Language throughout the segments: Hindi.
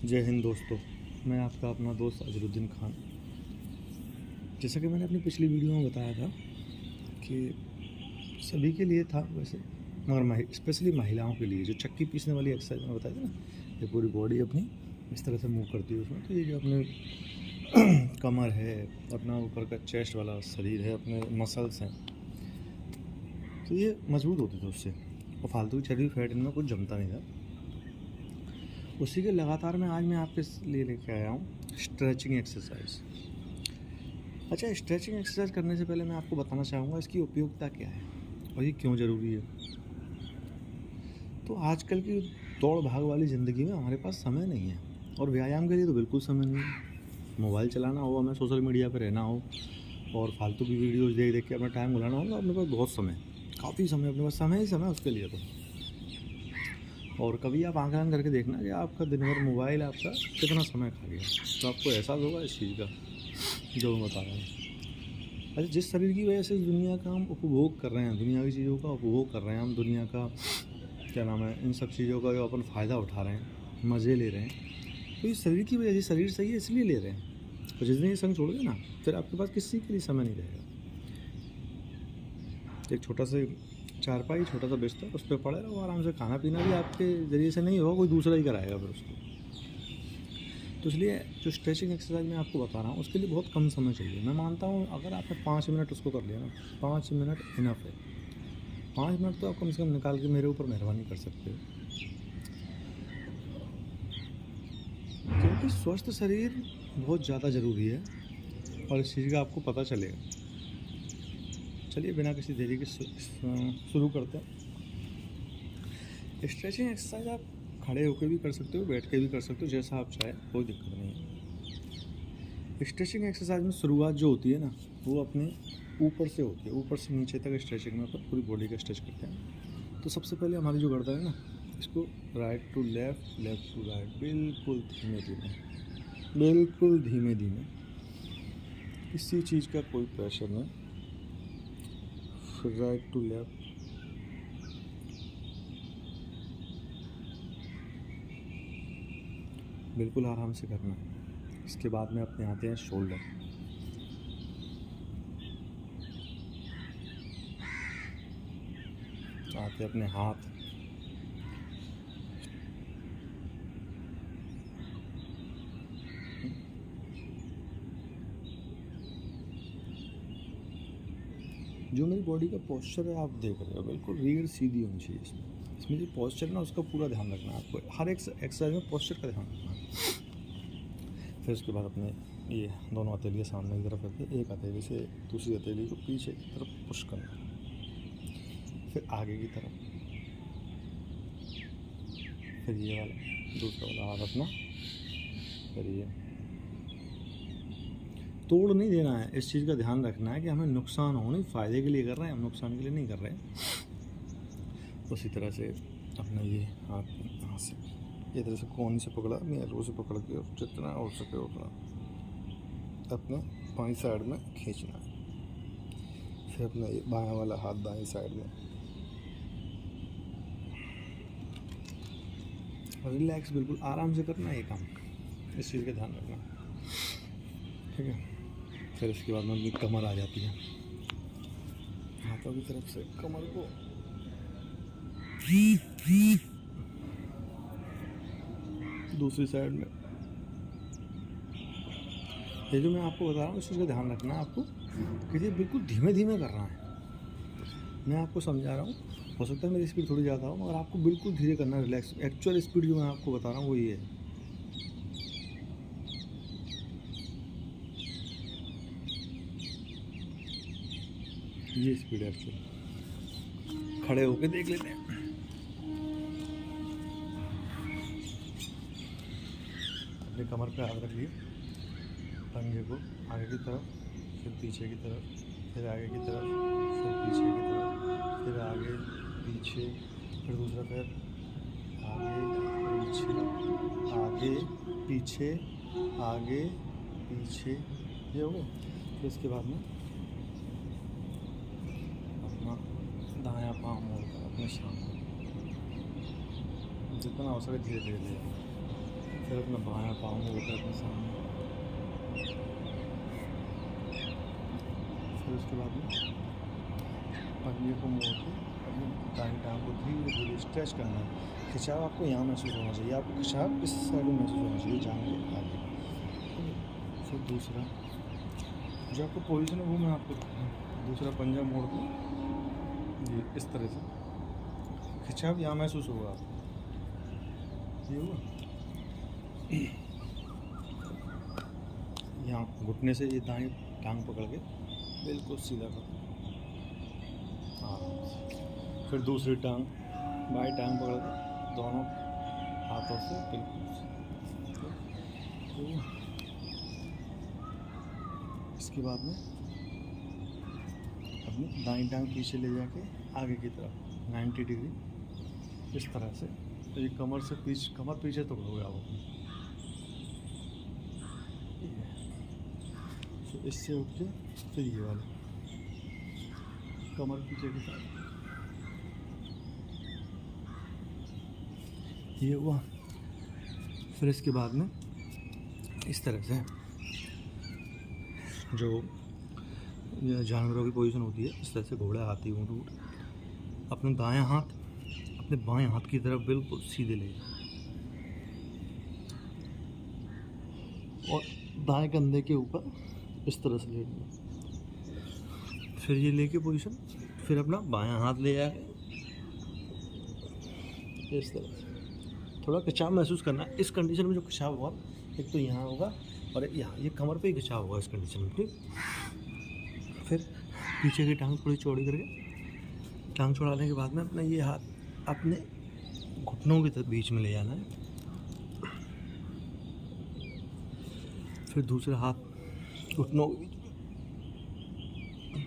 जय हिंद दोस्तों। मैं आपका अपना दोस्त अजरुद्दीन खान। जैसा कि मैंने अपनी पिछली वीडियो में बताया था कि सभी के लिए था वैसे, मगर स्पेशली महिलाओं के लिए जो चक्की पीसने वाली एक्सरसाइज मैंने बताया था ना, ये पूरी बॉडी अपनी इस तरह से मूव करती है उसमें। तो ये जो अपने कमर है, अपना ऊपर का चेस्ट वाला शरीर है, अपने मसल्स हैं, तो ये मजबूत होते थे उससे, और फालतू की चर्बी फैट इनमें कुछ जमता नहीं था। उसी के लगातार में आज मैं आपके लिए लेके आया हूँ स्ट्रेचिंग एक्सरसाइज। अच्छा, स्ट्रेचिंग एक्सरसाइज करने से पहले मैं आपको बताना चाहूँगा इसकी उपयोगिता क्या है और ये क्यों ज़रूरी है। तो आजकल की दौड़ भाग वाली ज़िंदगी में हमारे पास समय नहीं है, और व्यायाम के लिए तो बिल्कुल समय नहीं है। मोबाइल चलाना हो, हमें सोशल मीडिया पर रहना हो और फालतू की वीडियोज़ देख देख के अपना टाइम बुलाना होगा, अपने पास बहुत समय, काफ़ी समय, अपने पास समय ही समय उसके लिए तो। और कभी आप आंकलन करके देखना कि आपका दिन भर मोबाइल आपका कितना समय खा गया, तो आपको एहसास होगा इस चीज़ का जो मैं बता रहा हूँ। अच्छा, जिस शरीर की वजह से इस दुनिया का हम उपभोग कर रहे हैं, दुनिया की चीज़ों का उपभोग कर रहे हैं हम, दुनिया का क्या नाम है, इन सब चीज़ों का जो अपन फ़ायदा उठा रहे हैं, मज़े ले रहे हैं, तो इस शरीर की वजह से, शरीर सही है इसलिए ले रहे हैं। तो जिस दिन ये संग छोड़ गए ना, फिर आपके पास किसी के लिए समय नहीं रहेगा। एक छोटा सा चारपाई, छोटा सा बिस्तर, उस पर पड़े रहो आराम से। खाना पीना भी आपके ज़रिए से नहीं होगा, कोई दूसरा ही कराएगा फिर उसको। तो इसलिए जो स्ट्रेचिंग एक्सरसाइज मैं आपको बता रहा हूँ उसके लिए बहुत कम समय चाहिए। मैं मानता हूँ अगर आपने 5 मिनट उसको कर लिया ना, 5 मिनट इनफ है। 5 मिनट तो आप कम से कम निकाल के मेरे ऊपर मेहरबानी कर सकते हो, क्योंकि स्वस्थ शरीर बहुत ज़्यादा ज़रूरी है और इस चीज़ का आपको पता चलेगा। चलिए बिना किसी देरी के शुरू करते हैं। स्ट्रेचिंग एक्सरसाइज आप खड़े होकर भी कर सकते हो, बैठ के भी कर सकते हो, जैसा आप चाहें, कोई दिक्कत नहीं है। स्ट्रेचिंग एक्सरसाइज में शुरुआत जो होती है ना, वो अपने ऊपर से होती है, ऊपर से नीचे तक स्ट्रेचिंग में पूरी बॉडी का स्ट्रेच करते हैं। तो सबसे पहले हमारी जो गर्दन है ना, इसको right to left, left to right, बिल्कुल धीमे धीमे, बिल्कुल धीमे धीमे, किसी चीज़ का कोई प्रेशर नहीं। फिर राइट टू लेफ़्ट, बिल्कुल आराम से करना है। इसके बाद में अपने आते हैं शोल्डर। आते अपने हाथ, जो मेरी बॉडी का पोस्चर है आप देख रहे हो, बिल्कुल रीढ़ सीधी होनी चाहिए। इसमें जो पोस्चर है ना, उसका पूरा ध्यान रखना है आपको। हर एक एक्सरसाइज में पोस्चर का ध्यान रखना है। फिर उसके बाद अपने ये दोनों हथेलियाँ सामने की तरफ रखिए, एक हथेली से दूसरी हथेली को पीछे की तरफ पुश करना, फिर आगे की तरफ, फिर ये वाला दूसरा वाला हाथ अपना, फिर ये। तोड़ नहीं देना है, इस चीज़ का ध्यान रखना है कि हमें नुकसान हो नहीं, फ़ायदे के लिए कर रहे हैं हम, नुकसान के लिए नहीं कर रहे हैं। उसी तरह से अपना ये हाथ यहाँ से ये तरह से कोहनी से पकड़ा, मेरे से पकड़ के जितना हो सके उतना अपने बाईं साइड में खींचना है। फिर अपना ये बायां वाला हाथ दाईं साइड में, रिलैक्स, बिल्कुल आराम से करना है ये काम, इस चीज़ का ध्यान रखना, ठीक है। फिर उसके बाद में अपनी कमर आ जाती है, हाथों की तरफ से कमर को दूसरी साइड में। ये जो मैं आपको बता रहा हूँ इस चीज़ का ध्यान रखना है आपको कि ये बिल्कुल धीमे धीमे करना है। मैं आपको समझा रहा हूँ, हो सकता है मेरी स्पीड थोड़ी ज़्यादा हो, मगर आपको बिल्कुल धीरे करना है, रिलैक्स। एक्चुअल स्पीड जो मैं आपको बता रहा हूँ वो ये है। ये स्पीड है एक्चुअल। खड़े होके देख लेते हैं। अपने कमर पे हाथ रख लिए, पंजे को आगे की तरफ, फिर पीछे की तरफ, फिर आगे की तरफ, फिर पीछे की तरफ, फिर आगे पीछे, फिर दूसरा पैर आगे पीछे, आगे पीछे, आगे पीछे, ये हो गया। फिर उसके बाद में अपना दायां पाँव मोड़कर अपने सामने, जितना हो सके धीरे धीरे ले, फिर अपना बायां पाँव मोड़कर अपने सामने, फिर उसके बाद में पंजे को मोड़ के अपनी दाईं टांग को धीरे धीरे स्ट्रेच करना है। खिंचाव आपको यहाँ महसूस होना चाहिए, आपको खिंचाव इस साइड में महसूस होना चाहिए, जान के आगे। फिर दूसरा जो आपको पोजीशन है वो मैं आपको दूसरा पंजा मोड़ के ये इस तरह से खिंचाव यहाँ महसूस होगा आपको, ये हुआ। यहाँ घुटने से ये दाएं टांग पकड़ के बिल्कुल सीधा कर, हाँ। फिर दूसरी टांग बाएं टांग पकड़ के दोनों हाथों से बिल्कुल, इसके बाद में अपनी दाईं टांग पीछे ले जाके आगे की तरफ 90 डिग्री इस तरह से, तो ये कमर से कमर पीछे तोड़ोगे आप अपनी, तो इससे उठ के फिर ये वाला कमर पीछे की तरफ, ये हुआ। फिर इसके बाद में इस तरह से जो जानवरों की पोजीशन होती है, इस तरह से घोड़ा हाथी ऊँट अपने दायां हाथ अपने बाएं हाथ की तरफ बिल्कुल सीधे ले और दाएं कंधे के ऊपर इस तरह से लेना, फिर ये लेके पोजीशन, फिर अपना बायां हाथ ले जाके इस तरह से थोड़ा खिंचाव महसूस करना। इस कंडीशन में जो खिंचाव होगा एक तो यहाँ होगा और यहाँ ये कमर पे ही खिंचाव होगा इस कंडीशन में, ठीक। फिर पीछे की टांग थोड़ी चौड़ी करके, टांग चौड़ाने के बाद में अपना ये हाथ अपने घुटनों के बीच में ले जाना है, फिर दूसरा हाथ घुटनों के बीच में,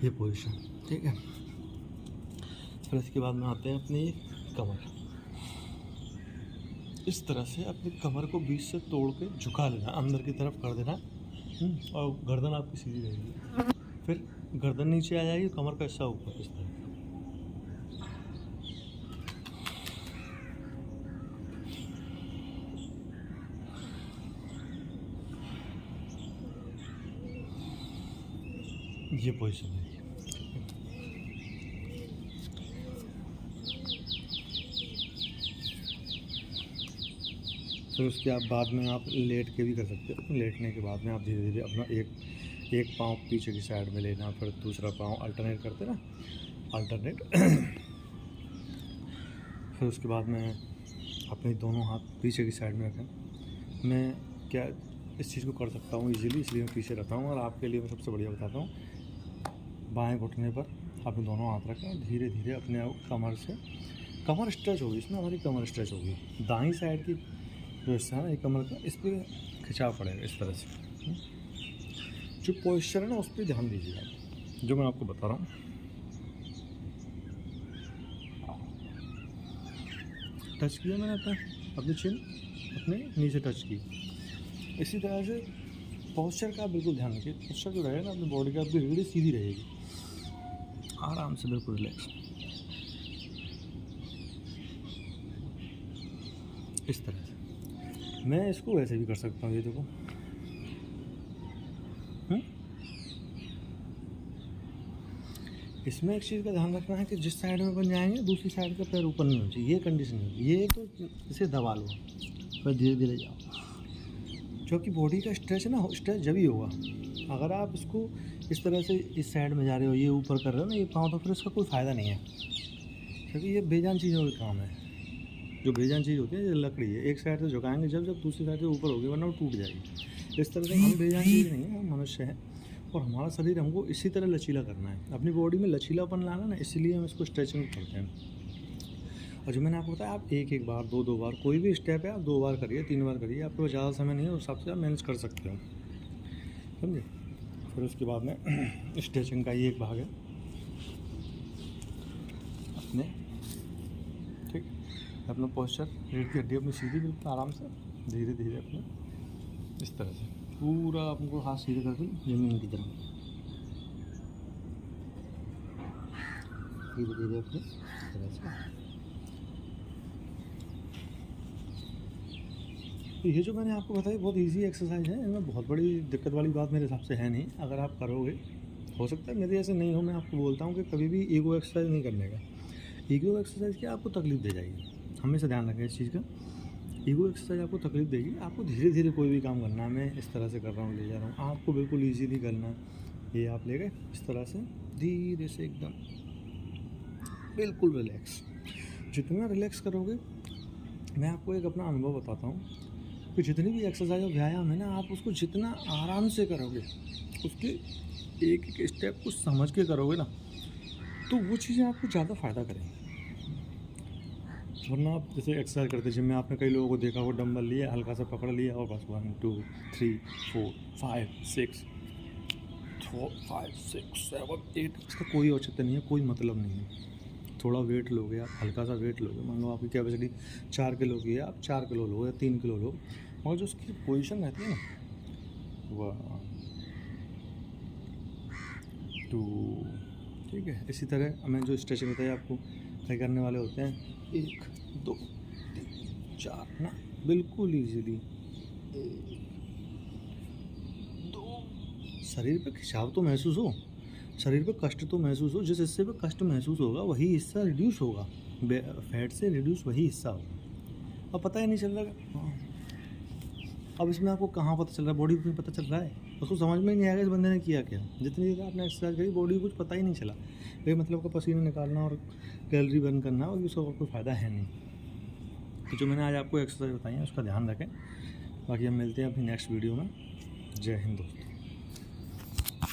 ये पोजीशन, ठीक है। फिर इसके बाद में आते हैं अपनी कमर, इस तरह से अपनी कमर को बीच से तोड़ के झुका लेना, अंदर की तरफ कर देना, और गर्दन आपकी सीधी रहेगी। फिर गर्दन नीचे आ जाएगी, कमर का हिस्सा ऊपर इस तरह। ये पोजीशन है। फिर उसके बाद में आप लेट के भी कर सकते हो। लेटने के बाद में आप धीरे धीरे अपना एक पाँव पीछे की साइड में लेना, फिर दूसरा पाँव अल्टरनेट करते ना, अल्टरनेट। फिर उसके बाद में अपने दोनों हाथ पीछे की साइड में रखें। मैं क्या इस चीज़ को कर सकता हूँ इजीली, इसलिए मैं पीछे रहता हूँ, और आपके लिए मैं सबसे बढ़िया बताता हूँ। बाएं घुटने पर अपने दोनों हाथ रखें, धीरे धीरे अपने कमर से, कमर स्ट्रेच होगी, इसमें हमारी कमर स्ट्रेच होगी। दाईं साइड की जो हिस्सा है कमर का, इस पर खिंचाव पड़ेगा इस तरह से। जो पोस्चर है ना, उस पर ध्यान दीजिए आप, जो मैं आपको बता रहा हूँ। टच किया मैंने अपनी चिन अपने नीचे टच की। इसी तरह से पोस्चर का बिल्कुल ध्यान रखिए। पोस्चर जो रहेगा ना अपनी बॉडी का, आपकी रीढ़ सीधी रहेगी, आराम से बिल्कुल रिलैक्स, इस तरह से। मैं इसको वैसे भी कर सकता हूँ, ये देखो। इसमें एक चीज़ का ध्यान रखना है कि जिस साइड में बन जाएंगे दूसरी साइड का पैर ऊपर नहीं होना चाहिए, ये कंडीशन है। ये तो इसे दबा लो, फिर धीरे धीरे जाओ, क्योंकि बॉडी का स्ट्रेच है ना, स्ट्रेच जब ही होगा। अगर आप इसको इस तरह से इस साइड में जा रहे हो, ये ऊपर कर रहे हो ना ये पाँव, तो फिर इसका कोई फ़ायदा नहीं है, क्योंकि ये बेजान चीज़ों का काम है। जो बेजान चीज़ होती है ये लकड़ी है, एक साइड से झुकाएंगे जब दूसरी साइड से ऊपर होगी, वरना वो टूट जाएगी। इस तरह से हम बेजान चीज़ नहीं है, हम मनुष्य हैं, और हमारा शरीर हमको इसी तरह लचीला करना है, अपनी बॉडी में लचीलापन लाना ना, इसलिए हम इसको स्ट्रेचिंग करते हैं। और जो मैंने आपको बताया, आप एक बार दो बार कोई भी स्टेप है आप 2 बार करिए, 3 बार करिए, आपको ज़्यादा समय नहीं है, उस हिसाब से आप मैनेज कर सकते हो, समझे। फिर उसके बाद में स्ट्रेचिंग का ये एक भाग है अपने, ठीक। अपना पोस्चर, रीढ़ की हड्डी अपनी सीधी, बिल्कुल आराम से धीरे धीरे अपने इस तरह से पूरा आपको हाथ सीधे करके ज़मीन की तरफ धीरे धीरे अपने इस तरह से तो ये जो मैंने आपको बताया बहुत इजी एक्सरसाइज है, इनमें बहुत बड़ी दिक्कत वाली बात मेरे हिसाब से है नहीं। अगर आप करोगे, हो सकता है मेरे जैसे नहीं हो, मैं आपको बोलता हूँ कि कभी भी ईगो एक्सरसाइज नहीं करने का। ईगो एक्सरसाइज क्या आपको तकलीफ दे जाएगी, हमेशा ध्यान रखें इस चीज़ का। ईगो एक्सरसाइज आपको तकलीफ देगी। आपको धीरे धीरे कोई भी काम करना है। मैं इस तरह से कर रहा हूँ, ले जा रहा हूँ, आपको बिल्कुल ईजीली करना है। ये आप ले गए इस तरह से, धीरे से एकदम बिल्कुल रिलैक्स। जितना रिलैक्स करोगे, मैं आपको एक अपना अनुभव बताता हूँ कि जितनी भी एक्सरसाइज और व्यायाम है ना, आप उसको जितना आराम से करोगे, उसके एक एक स्टेप को समझ के करोगे ना, तो वो चीज़ें आपको ज़्यादा फ़ायदा करेंगी। वरना आप जैसे एक्सरसाइज करते जिम में, आपने कई लोगों को देखा, वो डंबल लिया, हल्का सा पकड़ लिया और बस 1 2 3 4 5 6 7 8, इसका कोई औचित्य नहीं है, कोई मतलब नहीं है। थोड़ा वेट लोगे आप, हल्का सा वेट लोगे, मान लो आपकी कैपेसिटी 4 किलो की है, आप 4 किलो लो या 3 किलो लो, मगर जो उसकी पोजीशन रहती है ना, 1 2, ठीक है। इसी तरह हमें जो स्ट्रेचिंग बताया आपको, कई करने वाले होते हैं 1 2 3 4 ना, बिल्कुल ईजीली 1 2, शरीर पे खिंचाव तो महसूस हो, शरीर पे कष्ट तो महसूस हो। जिस हिस्से पे कष्ट महसूस होगा वही हिस्सा रिड्यूस होगा, फैट से रिड्यूस वही हिस्सा होगा। अब पता ही नहीं चल रहा। हाँ, अब इसमें आपको कहाँ पता चल रहा है, बॉडी में पता चल रहा है, उसको समझ में ही नहीं आएगा इस बंदे ने किया क्या। जितनी देर आपने एक्सरसाइज करी, बॉडी को कुछ पता ही नहीं चला। ये मतलब का पसीना निकालना और कैलोरी बर्न करना, और उसका कोई फ़ायदा है नहीं। तो जो मैंने आज आपको एक्सरसाइज बताई है, उसका ध्यान रखें। बाकी हम मिलते हैं अपनी नेक्स्ट वीडियो में। जय हिंद दोस्तों।